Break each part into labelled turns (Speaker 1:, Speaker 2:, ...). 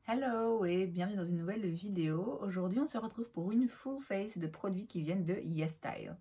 Speaker 1: Hello et bienvenue dans une nouvelle vidéo. Aujourd'hui on se retrouve pour une full face de produits qui viennent de YesStyle.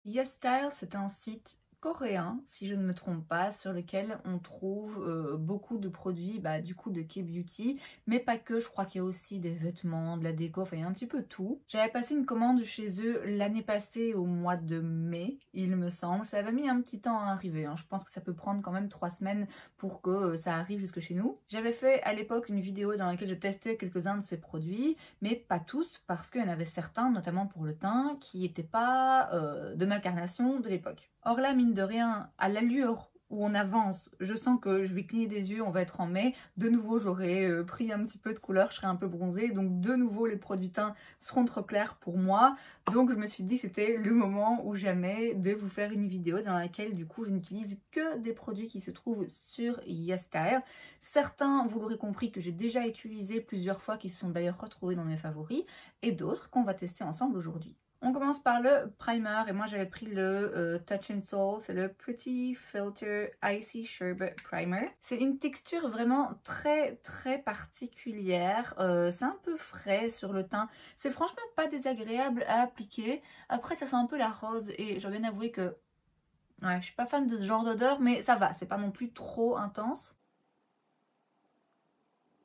Speaker 1: YesStyle, c'est un site coréen, si je ne me trompe pas, sur lequel on trouve beaucoup de produits du coup de K-beauty, mais pas que. Je crois qu'il y a aussi des vêtements, de la déco, enfin il y a un petit peu tout. J'avais passé une commande chez eux l'année passée au mois de mai, il me semble. Ça avait mis un petit temps à arriver, hein. Je pense que ça peut prendre quand même 3 semaines pour que ça arrive jusque chez nous. J'avais fait à l'époque une vidéo dans laquelle je testais quelques-uns de ces produits, mais pas tous, parce qu'il y en avait certains, notamment pour le teint, qui n'étaient pas de ma carnation de l'époque. Or là, mine de rien, à l'allure où on avance, je sens que je vais cligner des yeux, on va être en mai. De nouveau, j'aurai pris un petit peu de couleur, je serai un peu bronzée. Donc de nouveau, les produits teints seront trop clairs pour moi. Donc je me suis dit que c'était le moment ou jamais de vous faire une vidéo dans laquelle du coup je n'utilise que des produits qui se trouvent sur YesStyle. Certains, vous l'aurez compris, que j'ai déjà utilisé plusieurs fois, qui se sont d'ailleurs retrouvés dans mes favoris, et d'autres qu'on va tester ensemble aujourd'hui. On commence par le primer et moi j'avais pris le Touch and Soul, c'est le Pretty Filter Icy Sherbet Primer. C'est une texture vraiment très particulière, c'est un peu frais sur le teint, c'est franchement pas désagréable à appliquer. Après ça sent un peu la rose et je dois bien avouer que ouais, je suis pas fan de ce genre d'odeur, mais ça va, c'est pas non plus trop intense.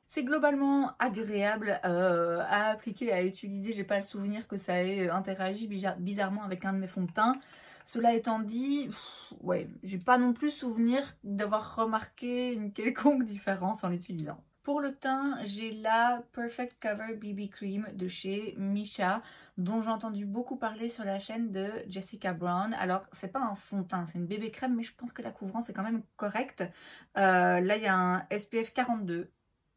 Speaker 1: C'est globalement agréable à appliquer, à utiliser. J'ai pas le souvenir que ça ait interagi bizarrement avec un de mes fonds de teint. Cela étant dit, ouais, j'ai pas non plus souvenir d'avoir remarqué une quelconque différence en l'utilisant. Pour le teint, j'ai la Perfect Cover BB Cream de chez Missha, dont j'ai entendu beaucoup parler sur la chaîne de Jessica Brown. Alors, c'est pas un fond de teint, c'est une bébé crème, mais je pense que la couvrance est quand même correcte. Là, il y a un SPF 42.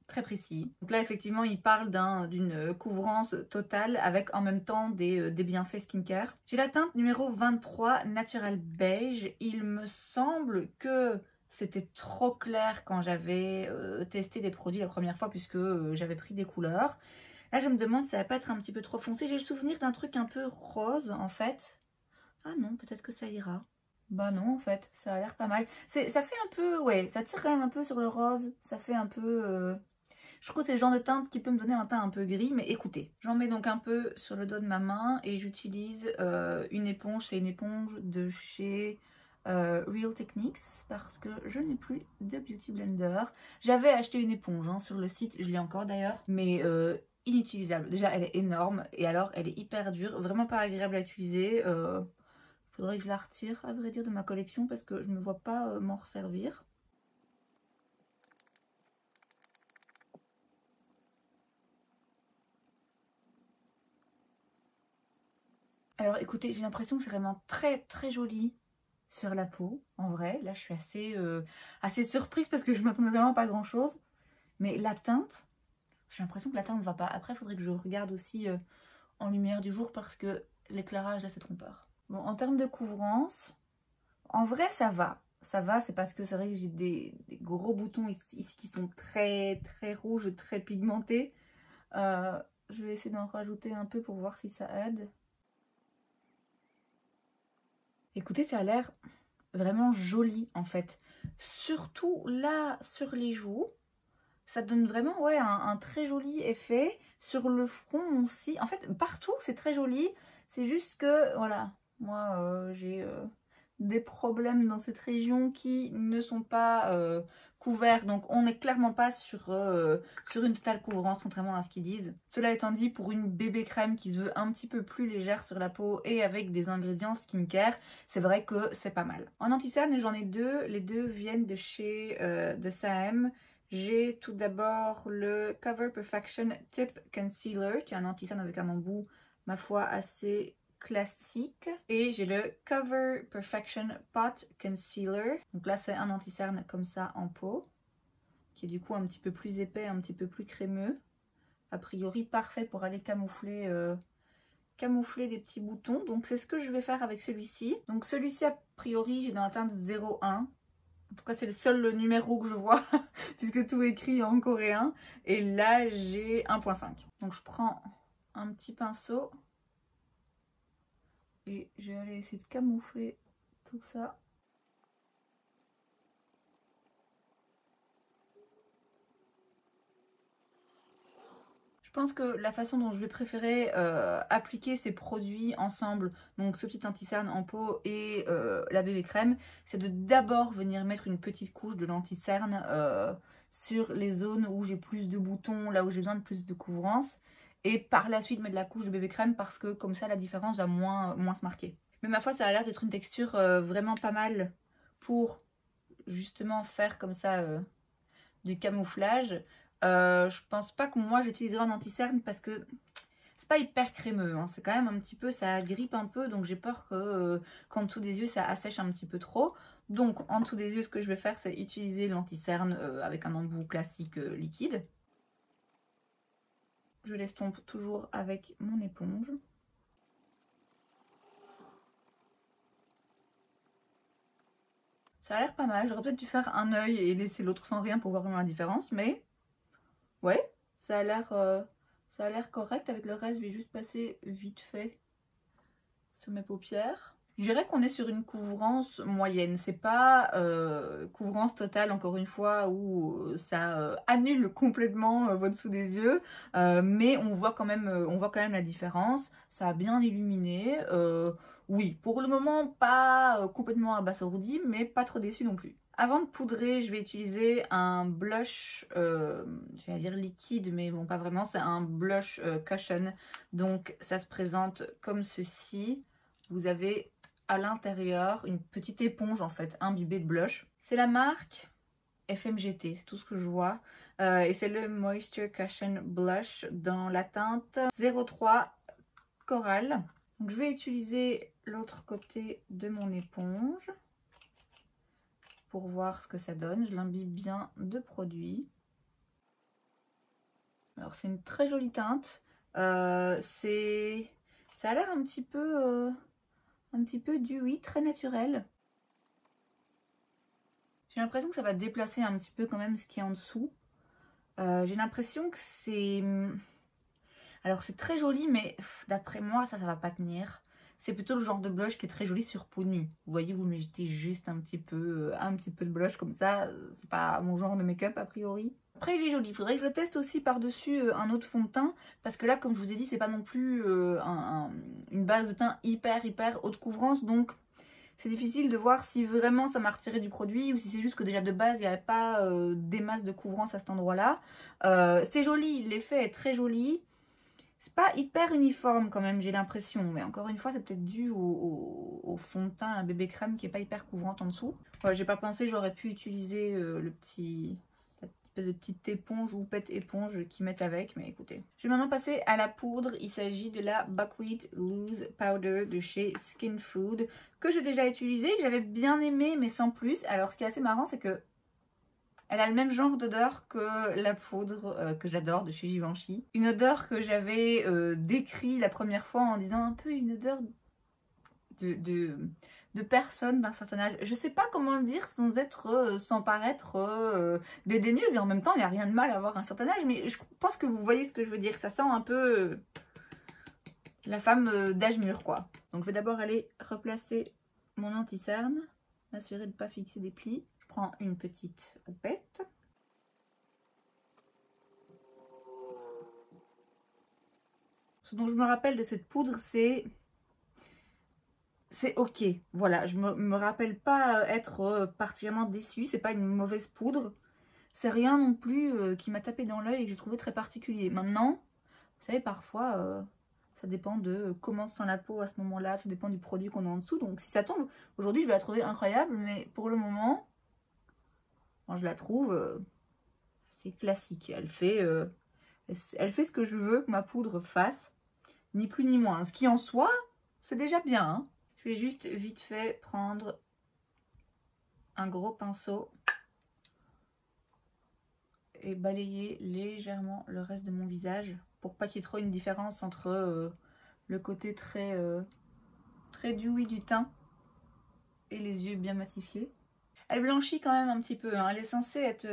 Speaker 1: Très précis. Donc là, effectivement, il parle d'une couvrance totale avec en même temps des bienfaits skincare. J'ai la teinte numéro 23 Natural Beige. Il me semble que c'était trop clair quand j'avais testé les produits la première fois puisque j'avais pris des couleurs. Là, je me demande si ça va pas être un petit peu trop foncé. J'ai le souvenir d'un truc un peu rose en fait. Ah non, peut-être que ça ira. Bah non, en fait, ça a l'air pas mal. Ça fait un peu, ouais, ça tire quand même un peu sur le rose. Ça fait un peu... Je trouve que c'est le genre de teinte qui peut me donner un teint un peu gris, mais écoutez. J'en mets donc un peu sur le dos de ma main et j'utilise une éponge. C'est une éponge de chez Real Techniques parce que je n'ai plus de Beauty Blender. J'avais acheté une éponge hein, sur le site, je l'ai encore d'ailleurs, mais inutilisable. Déjà, elle est énorme et alors elle est hyper dure, vraiment pas agréable à utiliser. Faudrait que je la retire, à vrai dire, de ma collection parce que je ne me vois pas m'en resservir. Alors écoutez, j'ai l'impression que c'est vraiment très joli sur la peau, en vrai. Là, je suis assez surprise parce que je m'attendais vraiment pas à grand chose. Mais la teinte, j'ai l'impression que la teinte ne va pas. Après, il faudrait que je regarde aussi en lumière du jour parce que l'éclairage, là, c'est trompeur. Bon, en termes de couvrance, en vrai, ça va. Ça va, c'est parce que c'est vrai que j'ai des gros boutons ici qui sont très rouges, très pigmentés. Je vais essayer d'en rajouter un peu pour voir si ça aide. Écoutez, ça a l'air vraiment joli en fait. Surtout là sur les joues, ça donne vraiment ouais, un très joli effet. Sur le front aussi, en fait partout c'est très joli. C'est juste que voilà, moi j'ai des problèmes dans cette région qui ne sont pas couverts. Donc on n'est clairement pas sur une totale couvrance contrairement à ce qu'ils disent. Cela étant dit, pour une bébé crème qui se veut un petit peu plus légère sur la peau et avec des ingrédients skincare, c'est vrai que c'est pas mal. En anti-cerne, j'en ai deux. Les deux viennent de chez de Saem. J'ai tout d'abord le Cover Perfection Tip Concealer, qui est un anti-cerne avec un embout, ma foi, assez classique. Et j'ai le Cover Perfection Pot Concealer. Donc là, c'est un anti-cerne comme ça en peau, qui est du coup un petit peu plus épais, un petit peu plus crémeux. A priori, parfait pour aller camoufler des petits boutons. Donc c'est ce que je vais faire avec celui-ci. Donc celui-ci, a priori, j'ai dans la teinte 01. En tout cas, c'est le seul numéro que je vois, puisque tout est écrit en coréen. Et là, j'ai 1.5. Donc, je prends un petit pinceau. Et je vais aller essayer de camoufler tout ça. pense que la façon dont je vais préférer appliquer ces produits ensemble, donc ce petit anti-cerne en peau et la bébé crème, c'est de d'abord venir mettre une petite couche de l'anti-cerne sur les zones où j'ai plus de boutons, là où j'ai besoin de plus de couvrance, et par la suite mettre la couche de bébé crème parce que comme ça la différence va moins se marquer. Mais ma foi, ça a l'air d'être une texture vraiment pas mal pour justement faire comme ça du camouflage. Je pense pas que moi j'utiliserai un anti-cerne parce que c'est pas hyper crémeux, hein. C'est quand même un petit peu, ça grippe un peu, donc j'ai peur que qu'en dessous des yeux ça assèche un petit peu trop. Donc en dessous des yeux, ce que je vais faire, c'est utiliser l'anti-cerne avec un embout classique liquide. Je l'estompe toujours avec mon éponge. Ça a l'air pas mal, j'aurais peut-être dû faire un œil et laisser l'autre sans rien pour voir vraiment la différence, mais ouais, ça a l'air correct. Avec le reste, je vais juste passer vite fait sur mes paupières. Je dirais qu'on est sur une couvrance moyenne. C'est pas couvrance totale, encore une fois, où ça annule complètement votre dessous des yeux. Mais on voit quand même la différence. Ça a bien illuminé. Oui, pour le moment, pas complètement abasourdi, mais pas trop déçu non plus. Avant de poudrer, je vais utiliser un blush, je vais dire liquide, mais bon, pas vraiment, c'est un blush cushion. Donc, ça se présente comme ceci. Vous avez à l'intérieur une petite éponge, en fait, imbibée de blush. C'est la marque FMGT, c'est tout ce que je vois. Et c'est le Moisture Cushion Blush dans la teinte 03 Coral. Donc, je vais utiliser l'autre côté de mon éponge pour voir ce que ça donne. Je l'imbibe bien de produit. Alors c'est une très jolie teinte. Ça a l'air un petit peu dewy, très naturel. J'ai l'impression que ça va déplacer un petit peu quand même ce qui est en dessous. J'ai l'impression que c'est... Alors c'est très joli, mais d'après moi ça va pas tenir. C'est plutôt le genre de blush qui est très joli sur peau nue. Vous voyez, vous mettez juste un petit peu de blush comme ça. C'est pas mon genre de make-up a priori. Après, il est joli. Il faudrait que je le teste aussi par-dessus un autre fond de teint. Parce que là, comme je vous ai dit, c'est pas non plus une base de teint hyper haute couvrance. Donc, c'est difficile de voir si vraiment ça m'a retiré du produit ou si c'est juste que déjà de base, il n'y avait pas des masses de couvrance à cet endroit-là. C'est joli. L'effet est très joli. C'est pas hyper uniforme quand même, j'ai l'impression. Mais encore une fois, c'est peut-être dû au fond de teint, la bébé crème qui est pas hyper couvrante en dessous. Ouais, j'ai pas pensé, j'aurais pu utiliser cette espèce de petite éponge ou pète éponge qu'ils mettent avec. Mais écoutez. Je vais maintenant passer à la poudre. Il s'agit de la Buckwheat Loose Powder de chez Skin Food. Que j'ai déjà utilisé, que j'avais bien aimé mais sans plus. Alors ce qui est assez marrant, c'est que elle a le même genre d'odeur que la poudre que j'adore de chez Givenchy. Une odeur que j'avais décrit la première fois en disant un peu une odeur de personne d'un certain âge. Je sais pas comment le dire sans paraître dédaigneuse. Et en même temps, il n'y a rien de mal à avoir un certain âge. Mais je pense que vous voyez ce que je veux dire. Ça sent un peu la femme d'âge mûr, quoi. Donc je vais d'abord aller replacer mon anti-cerne. M'assurer de ne pas fixer des plis. Prends une petite houppette. Ce dont je me rappelle de cette poudre, c'est ok. Voilà, je me rappelle pas être particulièrement déçue. C'est pas une mauvaise poudre. C'est rien non plus qui m'a tapé dans l'œil et que j'ai trouvé très particulier. Maintenant, vous savez, parfois, ça dépend de comment se sent la peau à ce moment-là. Ça dépend du produit qu'on a en dessous. Donc si ça tombe, aujourd'hui, je vais la trouver incroyable. Mais pour le moment... Moi, je la trouve c'est classique. Elle fait ce que je veux que ma poudre fasse, ni plus ni moins. Ce qui en soi, c'est déjà bien. Hein. Je vais juste vite fait prendre un gros pinceau et balayer légèrement le reste de mon visage pour pas qu'il y ait trop une différence entre le côté très dewy du teint et les yeux bien matifiés. Elle blanchit quand même un petit peu, hein. Elle est censée être...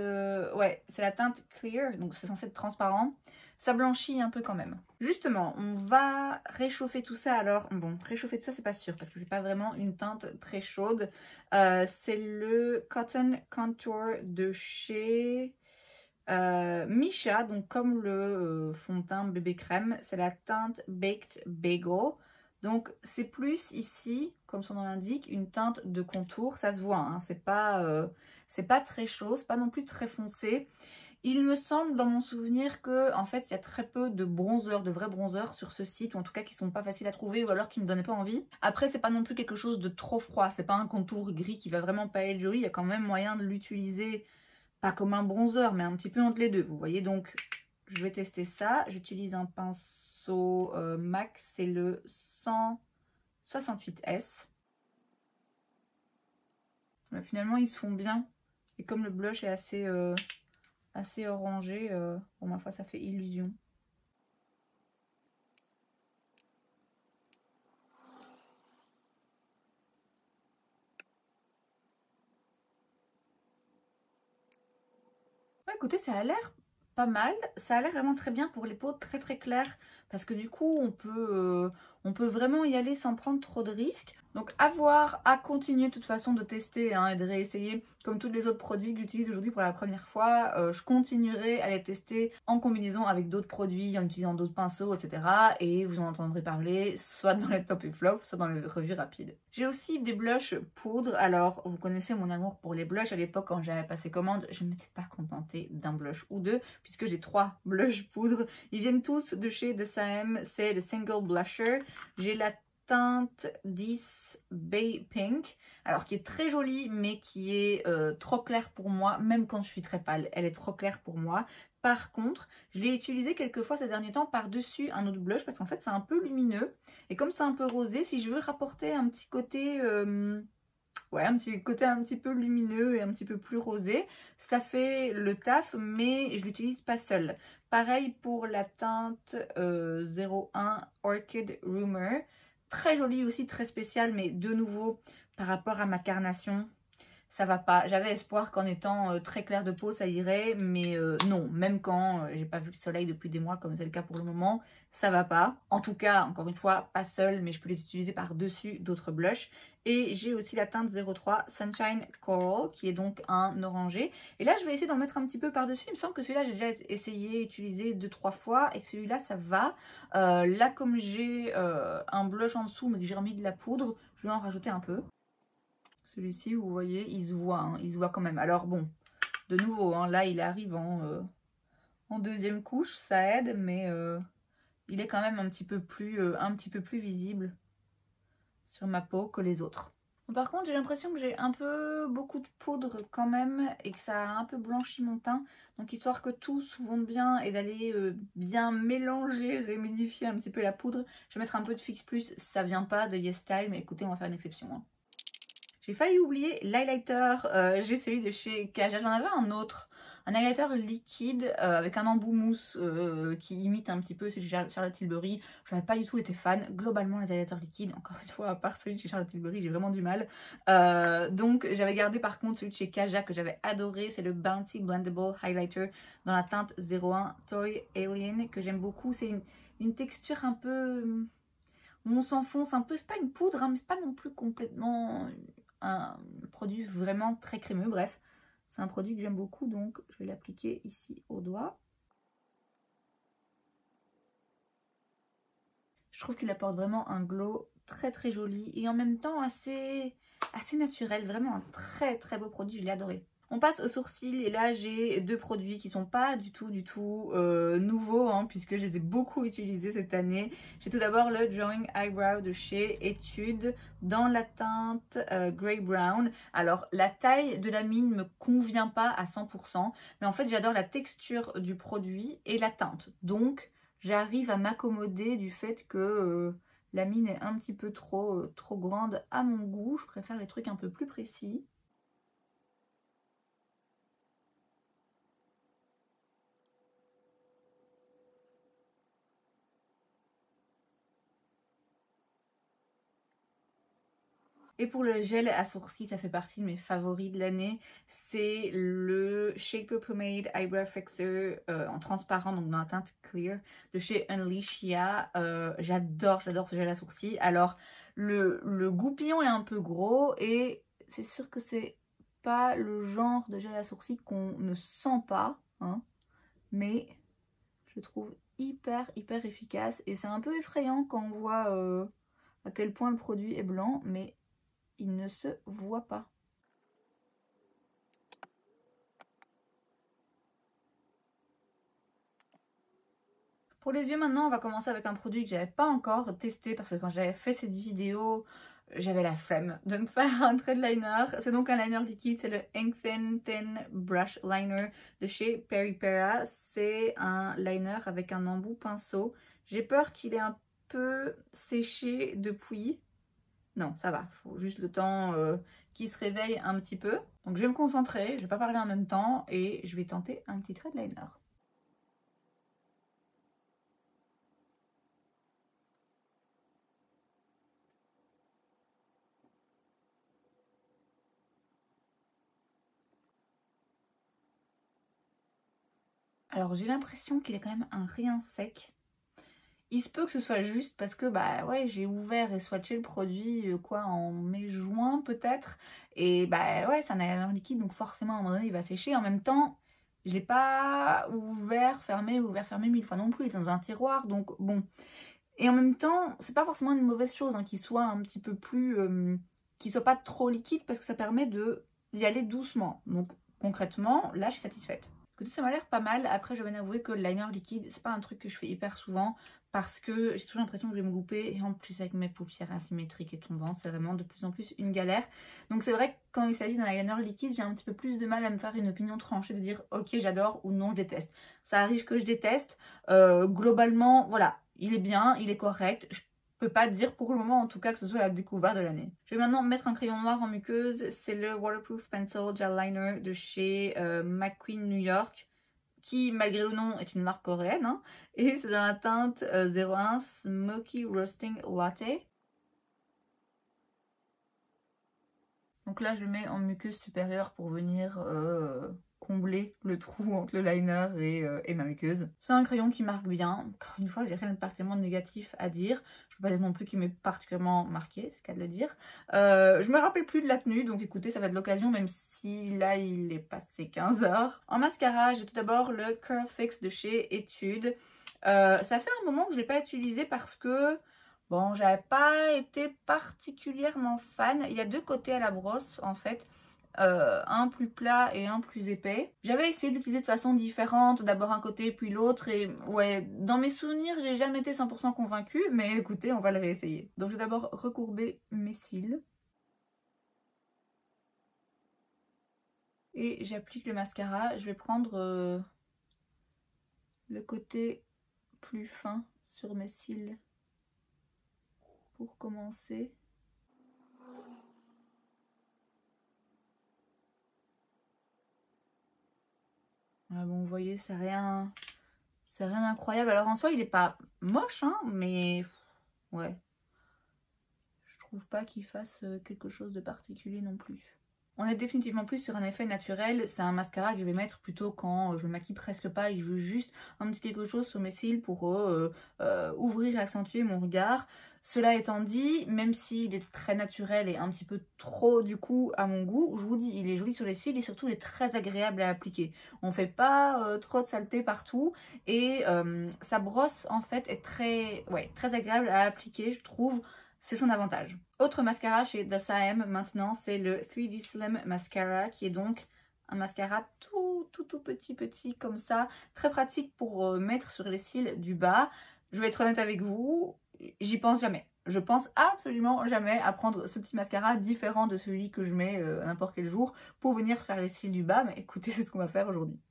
Speaker 1: ouais, c'est la teinte clear, donc c'est censé être transparent. Ça blanchit un peu quand même. Justement, on va réchauffer tout ça. Alors, bon, réchauffer tout ça, c'est pas sûr, parce que c'est pas vraiment une teinte très chaude. C'est le Cotton Contour de chez Misha, donc comme le fond de teint bébé crème, c'est la teinte Baked Bagel. Donc c'est plus ici, comme son nom l'indique, une teinte de contour. Ça se voit, hein, c'est pas très chaud, c'est pas non plus très foncé. Il me semble dans mon souvenir que en fait il y a très peu de bronzers, de vrais bronzers sur ce site, ou en tout cas qui sont pas faciles à trouver ou alors qui me donnaient pas envie. Après c'est pas non plus quelque chose de trop froid, c'est pas un contour gris qui va vraiment pas être joli, il y a quand même moyen de l'utiliser, pas comme un bronzer mais un petit peu entre les deux, vous voyez. Donc je vais tester ça, j'utilise un pinceau MAC, c'est le 168S. Finalement ils se font bien, et comme le blush est assez orangé, pour ma foi ça fait illusion. Ouais, écoutez, ça a l'air pas mal, ça a l'air vraiment très bien pour les peaux très très claires, parce que du coup on peut vraiment y aller sans prendre trop de risques. Donc à voir, à continuer de toute façon de tester, hein, et de réessayer comme tous les autres produits que j'utilise aujourd'hui pour la première fois. Je continuerai à les tester en combinaison avec d'autres produits, en utilisant d'autres pinceaux, etc. Et vous en entendrez parler soit dans les top et flops, soit dans les revues rapides. J'ai aussi des blushs poudre. Alors vous connaissez mon amour pour les blushs. À l'époque quand j'avais passé commande, je ne m'étais pas contentée d'un blush ou deux, puisque j'ai 3 blushs poudre. Ils viennent tous de chez The Sam, c'est le Single Blusher. J'ai la teinte 10 Bay Pink, alors qui est très jolie mais qui est trop claire pour moi, même quand je suis très pâle, elle est trop claire pour moi. Par contre, je l'ai utilisé quelques fois ces derniers temps par-dessus un autre blush parce qu'en fait c'est un peu lumineux, et comme c'est un peu rosé, si je veux rapporter un petit côté ouais, un petit côté un petit peu lumineux et un petit peu plus rosé, ça fait le taf, mais je l'utilise pas seule. Pareil pour la teinte 01 Orchid Rumor. Très jolie aussi, très spéciale, mais de nouveau, par rapport à ma carnation, ça va pas. J'avais espoir qu'en étant très clair de peau, ça irait, mais non. Même quand j'ai pas vu le soleil depuis des mois, comme c'est le cas pour le moment, ça va pas. En tout cas, encore une fois, pas seule, mais je peux les utiliser par-dessus d'autres blushs. Et j'ai aussi la teinte 03 Sunshine Coral, qui est donc un orangé. Et là, je vais essayer d'en mettre un petit peu par-dessus. Il me semble que celui-là, j'ai déjà essayé, utilisé 2-3 fois, et que celui-là, ça va. Là, comme j'ai un blush en dessous, mais que j'ai remis de la poudre, je vais en rajouter un peu. Celui-ci, vous voyez, il se voit, hein, il se voit quand même. Alors bon, de nouveau, hein, là, il arrive en deuxième couche, ça aide, mais il est quand même un petit peu plus visible sur ma peau que les autres. Par contre, j'ai l'impression que j'ai un peu beaucoup de poudre quand même et que ça a un peu blanchi mon teint. Donc histoire que tout se fonde bien et d'aller bien mélanger, réhumidifier un petit peu la poudre, je vais mettre un peu de Fix Plus. Ça vient pas de Yes Style, mais écoutez, on va faire une exception, hein. J'ai failli oublier l'highlighter, j'ai celui de chez Kaja, j'en avais un autre, un highlighter liquide avec un embout mousse qui imite un petit peu celui de Charlotte Tilbury. Je n'avais pas du tout été fan. Globalement les highlighters liquides, encore une fois à part celui de chez Charlotte Tilbury, j'ai vraiment du mal. Donc j'avais gardé par contre celui de chez Kaja que j'avais adoré, c'est le Bouncy Blendable Highlighter dans la teinte 01 Toy Alien que j'aime beaucoup. C'est une texture un peu... on s'enfonce un peu, c'est pas une poudre hein, mais c'est pas non plus complètement... un produit vraiment très crémeux. Bref, c'est un produit que j'aime beaucoup, donc je vais l'appliquer ici au doigt. Je trouve qu'il apporte vraiment un glow très très joli et en même temps assez naturel. Vraiment un très très beau produit, je l'ai adoré. On passe aux sourcils et là j'ai deux produits qui sont pas du tout nouveaux hein, puisque je les ai beaucoup utilisés cette année. J'ai tout d'abord le Drawing Eyebrow de chez Etude dans la teinte Grey Brown. Alors la taille de la mine me convient pas à 100%, mais en fait j'adore la texture du produit et la teinte. Donc j'arrive à m'accommoder du fait que la mine est un petit peu trop grande à mon goût. Je préfère les trucs un peu plus précis. Et pour le gel à sourcils, ça fait partie de mes favoris de l'année. C'est le Shaper Pomade Eyebrow Fixer en transparent, donc dans la teinte clear, de chez Unleashia. J'adore ce gel à sourcils. Alors, le goupillon est un peu gros et c'est sûr que c'est pas le genre de gel à sourcils qu'on ne sent pas, hein. mais je trouve hyper efficace. Et c'est un peu effrayant quand on voit à quel point le produit est blanc, mais il ne se voit pas. Pour les yeux maintenant, on va commencer avec un produit que j'avais pas encore testé parce que quand j'avais fait cette vidéo, j'avais la flemme de me faire un trait de liner. C'est donc un liner liquide, c'est le Ink Thin Brush Liner de chez Peripera. C'est un liner avec un embout pinceau. J'ai peur qu'il ait un peu séché depuis. Non, ça va, faut juste le temps qu'il se réveille un petit peu. Donc je vais me concentrer, je vais pas parler en même temps et je vais tenter un petit trait de liner. Alors j'ai l'impression qu'il est quand même un rien sec. Il se peut que ce soit juste parce que bah ouais, j'ai ouvert et swatché le produit quoi en mai-juin peut-être. Et bah ouais, c'est un liner liquide donc forcément à un moment donné il va sécher. En même temps, je l'ai pas ouvert, fermé 1000 fois non plus. Il est dans un tiroir donc bon. Et en même temps, c'est pas forcément une mauvaise chose hein, qu'il soit un petit peu plus... qu'il soit pas trop liquide parce que ça permet d'y aller doucement. Donc concrètement, là je suis satisfaite. Écoutez, ça m'a l'air pas mal. Après, je vais avouer que le liner liquide, c'est pas un truc que je fais hyper souvent parce que j'ai toujours l'impression que je vais me louper. Et en plus, avec mes paupières asymétriques et tombantes, c'est vraiment de plus en plus une galère. Donc c'est vrai que quand il s'agit d'un eyeliner liquide, j'ai un petit peu plus de mal à me faire une opinion tranchée de dire ok, j'adore ou non, je déteste. Ça arrive que je déteste. Globalement, voilà, il est bien, il est correct. Je peux pas dire pour le moment en tout cas que ce soit la découverte de l'année. Je vais maintenant mettre un crayon noir en muqueuse, c'est le Waterproof Pencil Gel Liner de chez McQueen New York, qui malgré le nom est une marque coréenne, hein, et c'est dans la teinte 01 Smoky Roasting Latte. Donc là je le mets en muqueuse supérieure pour venir combler le trou entre le liner et ma muqueuse. C'est un crayon qui marque bien. Encore une fois, j'ai rien de particulièrement négatif à dire. Je peux pas dire non plus qu'il m'est particulièrement marqué, c'est le cas de le dire. Je me rappelle plus de la tenue, donc écoutez, ça va être l'occasion, même si là il est passé 15 h. En mascara, j'ai tout d'abord le Curl Fix de chez Etude. Ça fait un moment que je l'ai pas utilisé parce que bon, j'avais pas été particulièrement fan. Il y a deux côtés à la brosse en fait. Un plus plat et un plus épais. J'avais essayé d'utiliser de façon différente, d'abord un côté puis l'autre et ouais, dans mes souvenirs j'ai jamais été 100% convaincue, mais écoutez, on va le réessayer. Donc je vais d'abord recourber mes cils. Et j'applique le mascara. Je vais prendre le côté plus fin sur mes cils pour commencer. Ah bon, vous voyez, c'est rien d'incroyable. Alors en soi, il est pas moche, hein, mais ouais, je trouve pas qu'il fasse quelque chose de particulier non plus. On est définitivement plus sur un effet naturel. C'est un mascara que je vais mettre plutôt quand je me maquille presque pas et je veux juste un petit quelque chose sur mes cils pour ouvrir et accentuer mon regard. Cela étant dit, même s'il est très naturel et un petit peu trop du coup à mon goût, je vous dis, il est joli sur les cils et surtout il est très agréable à appliquer. On fait pas trop de saleté partout et sa brosse en fait est très agréable à appliquer, je trouve. C'est son avantage. Autre mascara chez The Sam maintenant, c'est le 3D Slim Mascara qui est donc un mascara tout petit comme ça. Très pratique pour mettre sur les cils du bas. Je vais être honnête avec vous, j'y pense jamais. Je pense absolument jamais à prendre ce petit mascara différent de celui que je mets n'importe quel jour pour venir faire les cils du bas. Mais écoutez, c'est ce qu'on va faire aujourd'hui.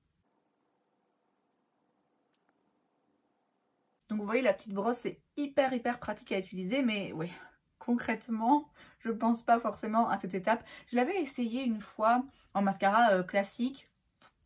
Speaker 1: Donc vous voyez, la petite brosse c'est hyper pratique à utiliser, mais ouais, concrètement je pense pas forcément à cette étape. Je l'avais essayé une fois en mascara classique,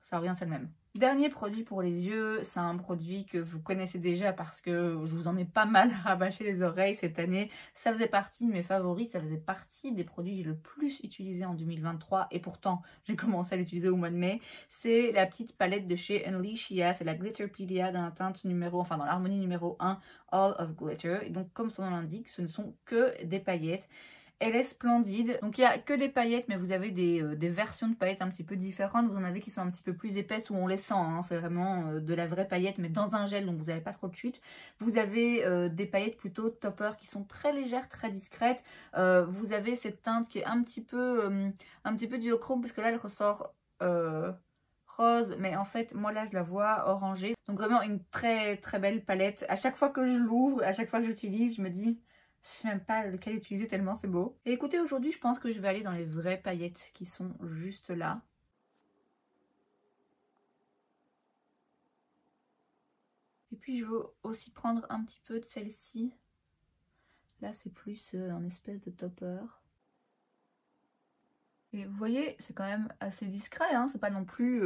Speaker 1: ça revient, c'est le même. Dernier produit pour les yeux, c'est un produit que vous connaissez déjà parce que je vous en ai pas mal rabâché les oreilles cette année. Ça faisait partie de mes favoris, ça faisait partie des produits que j'ai le plus utilisé en 2023 et pourtant j'ai commencé à l'utiliser au mois de mai. C'est la petite palette de chez Unleashia, c'est la Glitterpedia dans la teinte dans l'harmonie numéro 1, All of Glitter. Et donc comme son nom l'indique, ce ne sont que des paillettes. Elle est splendide. Donc il n'y a que des paillettes, mais vous avez des versions de paillettes un petit peu différentes. Vous en avez qui sont un petit peu plus épaisses où on les sent, hein. C'est vraiment de la vraie paillette, mais dans un gel, donc vous n'avez pas trop de chute. Vous avez des paillettes plutôt topper qui sont très légères, très discrètes. Vous avez cette teinte qui est un petit peu duochrome, parce que là elle ressort rose, mais en fait moi là je la vois orangée. Donc vraiment une très très belle palette. À chaque fois que je l'ouvre, à chaque fois que j'utilise, je me dis je sais même pas lequel utiliser tellement c'est beau. Et écoutez, aujourd'hui je pense que je vais aller dans les vraies paillettes qui sont juste là. Et puis je veux aussi prendre un petit peu de celle-ci. Là c'est plus un espèce de topper. Et vous voyez, c'est quand même assez discret, hein. C'est pas non plus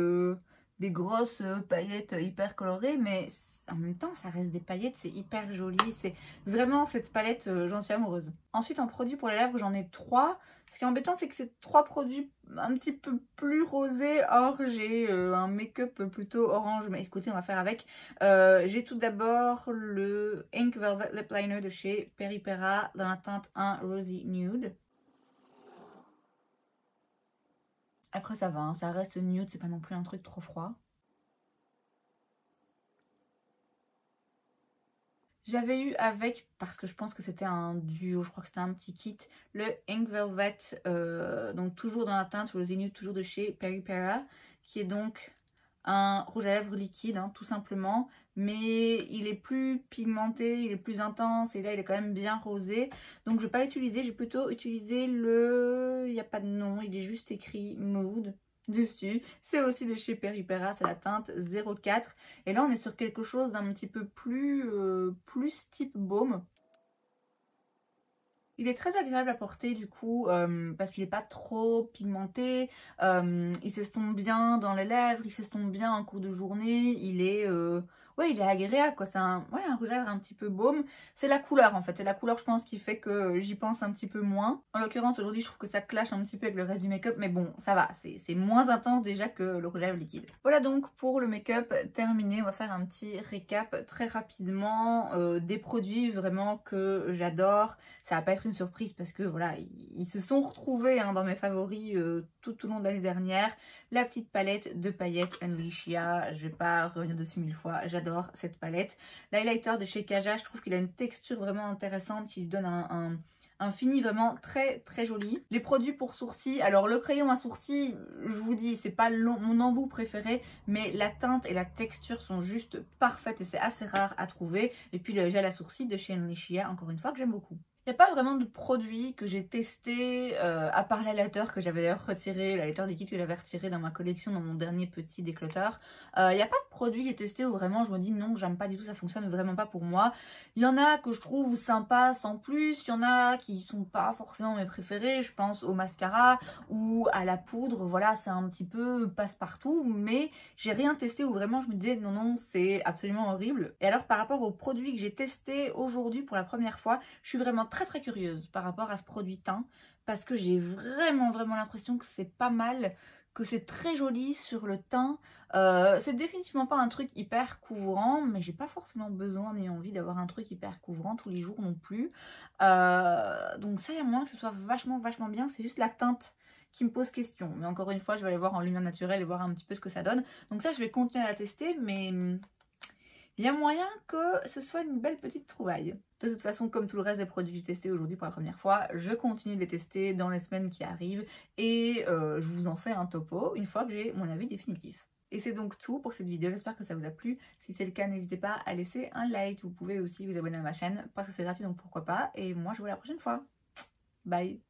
Speaker 1: des grosses paillettes hyper colorées, mais en même temps ça reste des paillettes, c'est hyper joli. C'est vraiment cette palette, j'en suis amoureuse. Ensuite en produit pour les lèvres j'en ai 3. Ce qui est embêtant c'est que c'est 3 produits un petit peu plus rosés. Or j'ai un make-up plutôt orange, mais écoutez on va faire avec. J'ai tout d'abord le Ink Velvet Lip Liner de chez Peripera dans la teinte 1 Rosy Nude. Après ça va, hein, ça reste nude, c'est pas non plus un truc trop froid. J'avais eu avec, parce que je pense que c'était un duo, je crois que c'était un petit kit, le Ink Velvet, donc toujours dans la teinte Rosy Nude, toujours de chez Peripera, qui est donc un rouge à lèvres liquide, hein, tout simplement, mais il est plus pigmenté, il est plus intense, et là il est quand même bien rosé, donc je vais pas l'utiliser, j'ai plutôt utilisé le... il n'y a pas de nom, il est juste écrit Mood dessus. C'est aussi de chez Peripera, c'est la teinte 04, et là on est sur quelque chose d'un petit peu plus, plus type baume. Il est très agréable à porter du coup parce qu'il n'est pas trop pigmenté, il s'estompe bien dans les lèvres, il s'estompe bien en cours de journée, il est, ouais, il est agréable quoi, c'est un rouge à lèvres un petit peu baume. C'est la couleur en fait, c'est la couleur je pense qui fait que j'y pense un petit peu moins. En l'occurrence aujourd'hui je trouve que ça clash un petit peu avec le reste du make-up, mais bon ça va, c'est moins intense déjà que le rouge à lèvres liquide. Voilà donc pour le make-up terminé, on va faire un petit récap très rapidement des produits vraiment que j'adore. Ça va pas être une surprise parce que voilà, ils se sont retrouvés hein, dans mes favoris tout au long de l'année dernière. La petite palette de paillettes Unleashia, je vais pas revenir dessus 1000 fois, j'adore cette palette. L'highlighter de chez Kaja, je trouve qu'il a une texture vraiment intéressante qui lui donne un fini vraiment très très joli. Les produits pour sourcils, alors le crayon à sourcils, je vous dis, c'est pas mon embout préféré, mais la teinte et la texture sont juste parfaites et c'est assez rare à trouver. Et puis le gel à sourcils de chez Unleashia, encore une fois, que j'aime beaucoup. Il n'y a pas vraiment de produit que j'ai testé, à part l'highlighter que j'avais d'ailleurs retiré, l'highlighter liquide que j'avais retiré dans ma collection, dans mon dernier petit décloteur. Il n'y a pas de produit que j'ai testé où vraiment je me dis non, j'aime pas du tout, ça fonctionne vraiment pas pour moi. Il y en a que je trouve sympas sans plus, il y en a qui sont pas forcément mes préférés, je pense au mascara ou à la poudre, voilà, c'est un petit peu passe-partout, mais j'ai rien testé où vraiment je me disais non, non, c'est absolument horrible. Et alors par rapport aux produits que j'ai testés aujourd'hui pour la première fois, je suis vraiment très curieuse par rapport à ce produit teint parce que j'ai vraiment l'impression que c'est pas mal, que c'est très joli sur le teint. C'est définitivement pas un truc hyper couvrant, mais j'ai pas forcément besoin ni envie d'avoir un truc hyper couvrant tous les jours non plus. Donc ça, il y a moyen que ce soit vachement bien, c'est juste la teinte qui me pose question. Mais encore une fois, je vais aller voir en lumière naturelle et voir un petit peu ce que ça donne. Donc ça, je vais continuer à la tester, mais il y a moyen que ce soit une belle petite trouvaille. De toute façon, comme tout le reste des produits que j'ai testés aujourd'hui pour la première fois, je continue de les tester dans les semaines qui arrivent et je vous en fais un topo une fois que j'ai mon avis définitif. Et c'est donc tout pour cette vidéo, j'espère que ça vous a plu. Si c'est le cas, n'hésitez pas à laisser un like. Vous pouvez aussi vous abonner à ma chaîne parce que c'est gratuit, donc pourquoi pas. Et moi, je vous vois la prochaine fois. Bye!